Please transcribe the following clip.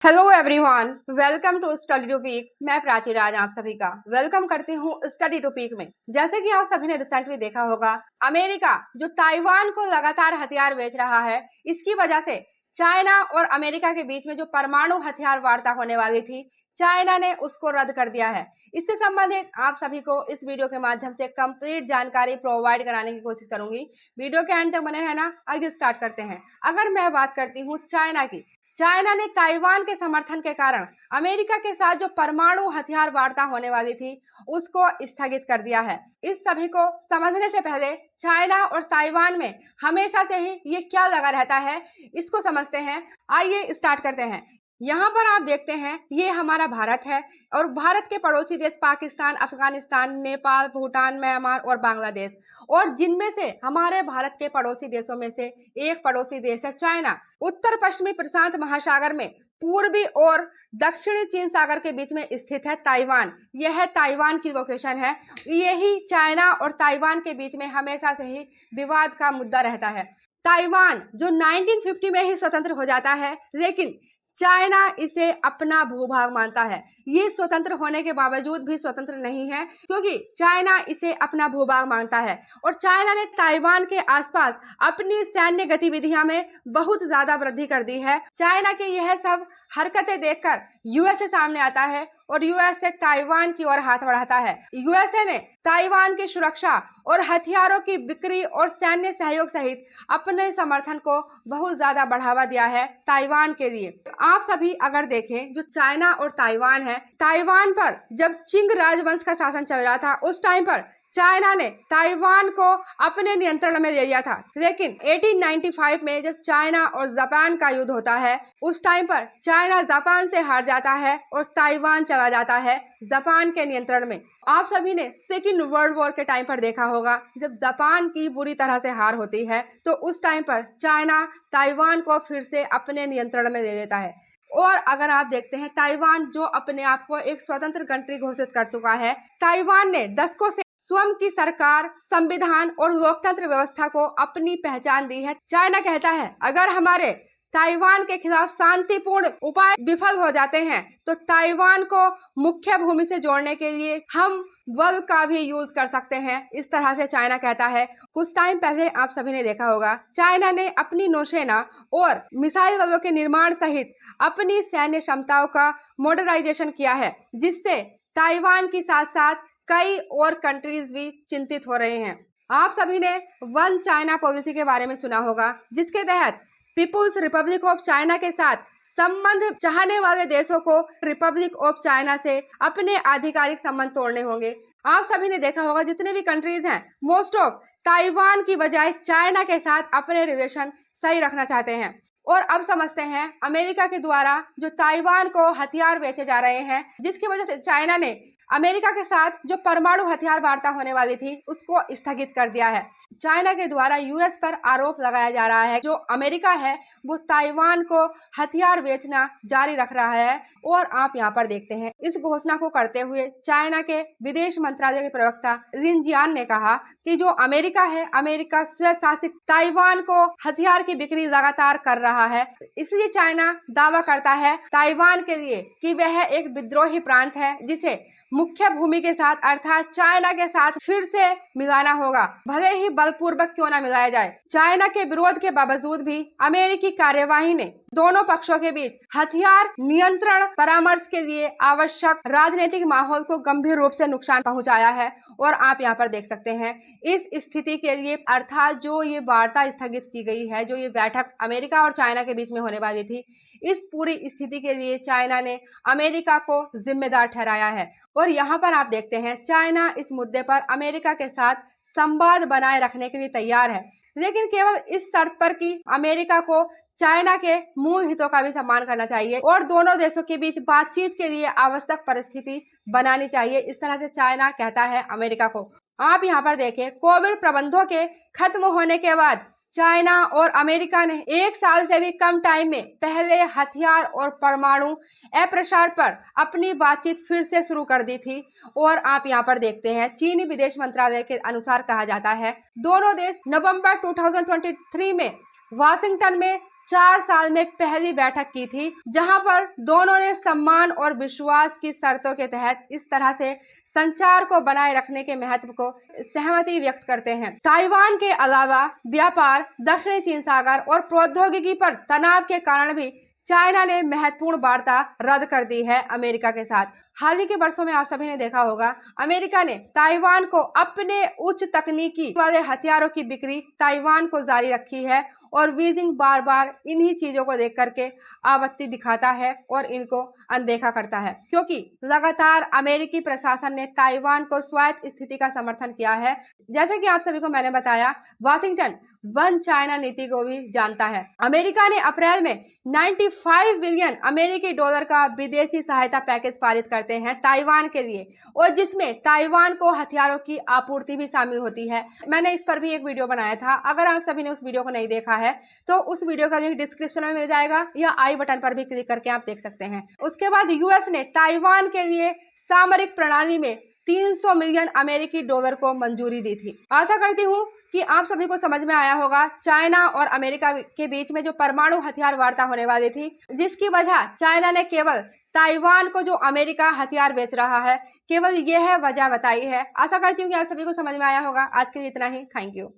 Hello everyone, welcome to study topic. मैं प्राची राज आप सभी का वेलकम करती हूँ स्टडी टॉपिक में। जैसे कि आप सभी ने रिसेंटली देखा होगा, अमेरिका जो ताइवान को लगातार हथियार बेच रहा है, इसकी वजह से चाइना और अमेरिका के बीच में जो परमाणु हथियार वार्ता होने वाली थी, चाइना ने उसको रद्द कर दिया है। इससे संबंधित आप सभी को इस वीडियो के माध्यम से कंप्लीट जानकारी प्रोवाइड कराने की कोशिश करूंगी। वीडियो के एंड तक बने रहना। आगे स्टार्ट करते हैं। अगर मैं बात करती हूँ चाइना की, चाइना ने ताइवान के समर्थन के कारण अमेरिका के साथ जो परमाणु हथियार वार्ता होने वाली थी, उसको स्थगित कर दिया है। इस सभी को समझने से पहले चाइना और ताइवान में हमेशा से ही ये क्या लगा रहता है, इसको समझते हैं। आइए स्टार्ट करते हैं। यहाँ पर आप देखते हैं, ये हमारा भारत है और भारत के पड़ोसी देश पाकिस्तान, अफगानिस्तान, नेपाल, भूटान, म्यांमार और बांग्लादेश, और जिनमें से हमारे भारत के पड़ोसी देशों में से एक पड़ोसी देश है चाइना। उत्तर पश्चिमी प्रशांत महासागर में पूर्वी और दक्षिणी चीन सागर के बीच में स्थित है ताइवान। यह है ताइवान की लोकेशन है। यही चाइना और ताइवान के बीच में हमेशा से ही विवाद का मुद्दा रहता है। ताइवान जो 1950 में ही स्वतंत्र हो जाता है, लेकिन चाइना इसे अपना भूभाग मानता है। ये स्वतंत्र होने के बावजूद भी स्वतंत्र नहीं है, क्योंकि चाइना इसे अपना भूभाग मानता है। और चाइना ने ताइवान के आसपास अपनी सैन्य गतिविधियां में बहुत ज्यादा वृद्धि कर दी है। चाइना के यह सब हरकतें देखकर यूएसए सामने आता है और यूएसए ताइवान की ओर हाथ बढ़ाता है। यूएसए ने ताइवान की सुरक्षा और हथियारों की बिक्री और सैन्य सहयोग सहित अपने समर्थन को बहुत ज्यादा बढ़ावा दिया है ताइवान के लिए। आप सभी अगर देखें, जो चाइना और ताइवान है, ताइवान पर जब चिंग राजवंश का शासन चल रहा था, उस टाइम पर चाइना ने ताइवान को अपने नियंत्रण में ले लिया था। लेकिन 1895 में जब चाइना और जापान का युद्ध होता है, उस टाइम पर चाइना जापान से हार जाता है और ताइवान चला जाता है जापान के नियंत्रण में। आप सभी ने सेकेंड वर्ल्ड वॉर के टाइम पर देखा होगा, जब जापान की बुरी तरह से हार होती है, तो उस टाइम पर चाइना ताइवान को फिर से अपने नियंत्रण में ले लेता है। और अगर आप देखते हैं, ताइवान जो अपने आप को एक स्वतंत्र कंट्री घोषित कर चुका है, ताइवान ने दशकों से स्वयं की सरकार, संविधान और लोकतंत्र व्यवस्था को अपनी पहचान दी है। चाइना कहता है, अगर हमारे ताइवान के खिलाफ शांतिपूर्ण उपाय विफल हो जाते हैं, तो ताइवान को मुख्य भूमि से जोड़ने के लिए हम बल का भी यूज कर सकते हैं। इस तरह से चाइना कहता है। कुछ टाइम पहले आप सभी ने देखा होगा, चाइना ने अपनी नौसेना और मिसाइल बलों के निर्माण सहित अपनी सैन्य क्षमताओं का मॉडर्नाइजेशन किया है, जिससे ताइवान के साथ साथ कई और कंट्रीज भी चिंतित हो रहे हैं। आप सभी ने वन चाइना पॉलिसी के बारे में सुना होगा, जिसके तहत पीपुल्स रिपब्लिक ऑफ चाइना के साथ संबंध चाहने वाले देशों को रिपब्लिक ऑफ चाइना से अपने आधिकारिक संबंध तोड़ने होंगे। आप सभी ने देखा होगा, जितने भी कंट्रीज हैं, मोस्ट ऑफ ताइवान की बजाय चाइना के साथ अपने रिलेशन सही रखना चाहते हैं। और अब समझते हैं, अमेरिका के द्वारा जो ताइवान को हथियार बेचे जा रहे हैं, जिसकी वजह से चाइना ने अमेरिका के साथ जो परमाणु हथियार वार्ता होने वाली थी, उसको स्थगित कर दिया है। चाइना के द्वारा यूएस पर आरोप लगाया जा रहा है, जो अमेरिका है वो ताइवान को हथियार बेचना जारी रख रहा है। और आप यहाँ पर देखते हैं, इस घोषणा को करते हुए चाइना के विदेश मंत्रालय के प्रवक्ता लिन जियान ने कहा कि जो अमेरिका है, अमेरिका स्वशासित ताइवान को हथियार की बिक्री लगातार कर रहा है। इसलिए चाइना दावा करता है ताइवान के लिए कि वह एक विद्रोही प्रांत है, जिसे मुख्य भूमि के साथ अर्थात चाइना के साथ फिर से मिलाना होगा, भले ही बलपूर्वक क्यों न मिलाया जाए। चाइना के विरोध के बावजूद भी अमेरिकी कार्यवाही ने दोनों पक्षों के बीच हथियार नियंत्रण परामर्श के लिए आवश्यक राजनीतिक माहौल को गंभीर रूप से नुकसान पहुंचाया है। और आप यहाँ पर देख सकते हैं, इस स्थिति के लिए अर्थात जो ये वार्ता स्थगित की गई है, जो ये बैठक अमेरिका और चाइना के बीच में होने वाली थी, इस पूरी स्थिति के लिए चाइना ने अमेरिका को जिम्मेदार ठहराया है। और यहाँ पर आप देखते हैं, चाइना इस मुद्दे पर अमेरिका के साथ संवाद बनाए रखने के लिए तैयार है, लेकिन केवल इस शर्त पर कि अमेरिका को चाइना के मूल हितों का भी सम्मान करना चाहिए और दोनों देशों के बीच बातचीत के लिए आवश्यक परिस्थिति बनानी चाहिए। इस तरह से चाइना कहता है अमेरिका को। आप यहाँ पर देखें, कोविड प्रबंधों के खत्म होने के बाद चाइना और अमेरिका ने 1 साल से भी कम टाइम में पहले हथियार और परमाणु अप्रसार पर अपनी बातचीत फिर से शुरू कर दी थी। और आप यहाँ पर देखते हैं, चीनी विदेश मंत्रालय के अनुसार कहा जाता है, दोनों देश नवंबर 2023 में वाशिंगटन में 4 साल में पहली बैठक की थी, जहां पर दोनों ने सम्मान और विश्वास की शर्तों के तहत इस तरह से संचार को बनाए रखने के महत्व को सहमति व्यक्त करते हैं। ताइवान के अलावा व्यापार, दक्षिणी चीन सागर और प्रौद्योगिकी पर तनाव के कारण भी चाइना ने महत्वपूर्ण वार्ता रद्द कर दी है अमेरिका के साथ। हाल ही के वर्षों में आप सभी ने देखा होगा, अमेरिका ने ताइवान को अपने उच्च तकनीकी वाले हथियारों की बिक्री ताइवान को जारी रखी है और बीजिंग बार बार इन्हीं चीजों को देख करके आपत्ति दिखाता है और इनको अनदेखा करता है, क्योंकि लगातार अमेरिकी प्रशासन ने ताइवान को स्वायत्त स्थिति का समर्थन किया है। जैसे कि आप सभी को मैंने बताया, वाशिंगटन वन चाइना नीति को भी जानता है। अमेरिका ने अप्रैल में 95 बिलियन अमेरिकी डॉलर का विदेशी सहायता पैकेज पारित करते हैं ताइवान के लिए, और जिसमें ताइवान को हथियारों की आपूर्ति भी शामिल होती है। मैंने इस पर भी एक वीडियो बनाया था, अगर आप सभी ने उस वीडियो को नहीं देखा है तो उस वीडियो का लिंक डिस्क्रिप्शन में मिल जाएगा या आई बटन पर भी क्लिक करके आप देख सकते हैं। उसके बाद यूएस ने ताइवान के लिए सामरिक प्रणाली में 300 मिलियन अमेरिकी डॉलर को मंजूरी दी थी। आशा करती हूँ कि आप सभी को समझ में आया होगा चाइना और अमेरिका के बीच में जो परमाणु हथियार वार्ता होने वाली थी, जिसकी वजह चाइना ने केवल ताइवान को जो अमेरिका हथियार बेच रहा है, केवल यह वजह बताई है। आशा करती हूँ कि आप सभी को समझ में आया होगा। आज के लिए इतना ही। Thank you.